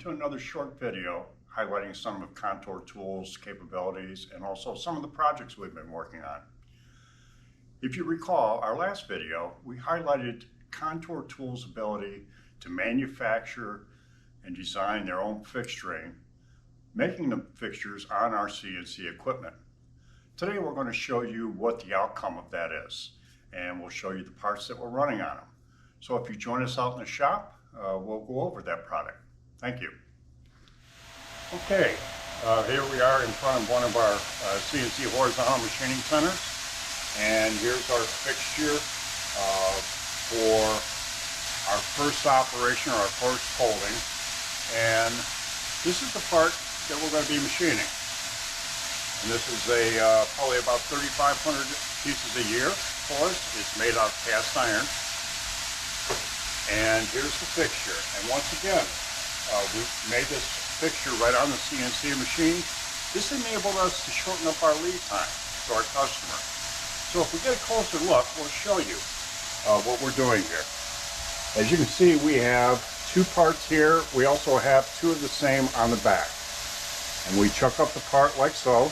to another short video highlighting some of Contour Tools' capabilities and also some of the projects we've been working on. If you recall, our last video, we highlighted Contour Tools' ability to manufacture and design their own fixturing, making the fixtures on our CNC equipment. Today we're going to show you what the outcome of that is, and we'll show you the parts that we're running on them. So if you join us out in the shop, we'll go over that product. Thank you. Okay, here we are in front of one of our CNC horizontal machining centers, and here's our fixture for our first operation, or our first holding, and this is the part that we're going to be machining. And this is probably about 3,500 pieces a year for us. It's made out of cast iron. And here's the fixture. And once again, we made this fixture right on the CNC machine. This enabled us to shorten up our lead time to our customer. So if we get a closer look, we'll show you what we're doing here. As you can see, we have two parts here. We also have two of the same on the back. And we chuck up the part like so.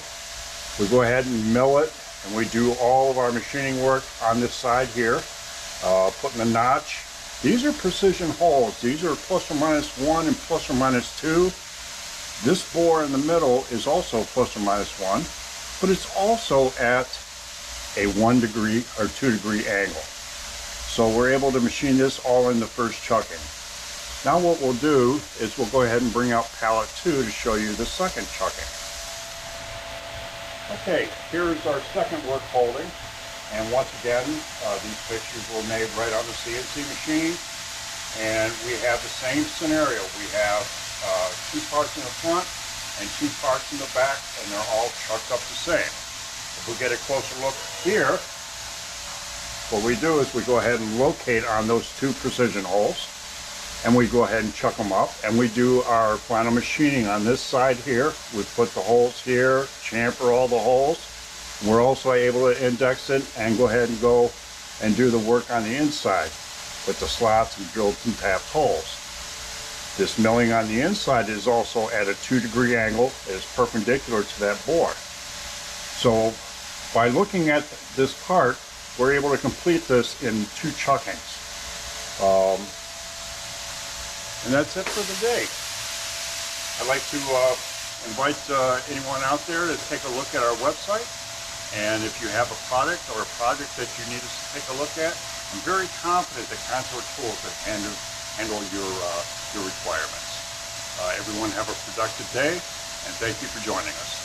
We go ahead and mill it, and we do all of our machining work on this side here, putting the notch. These are precision holes. These are ±1 and ±2. This bore in the middle is also ±1, but it's also at a 1 degree or 2 degree angle. So we're able to machine this all in the first chucking. Now what we'll do is we'll go ahead and bring out pallet 2 to show you the second chucking. Okay, here's our second work holding. And once again, these fixtures were made right on the CNC machine. And we have the same scenario. We have two parts in the front and two parts in the back, and they're all chucked up the same. If we get a closer look here, what we do is we go ahead and locate on those two precision holes, and we go ahead and chuck them up, and we do our final machining on this side here. We put the holes here, chamfer all the holes. We're also able to index it and go ahead and go and do the work on the inside with the slots and drilled and tapped holes. This milling on the inside is also at a 2 degree angle. It is perpendicular to that bore. So by looking at this part, we're able to complete this in 2 chuckings. And that's it for the day. I'd like to invite anyone out there to take a look at our website. And if you have a product or a project that you need us to take a look at, I'm very confident that Contour Tools can handle your requirements. Everyone have a productive day, and thank you for joining us.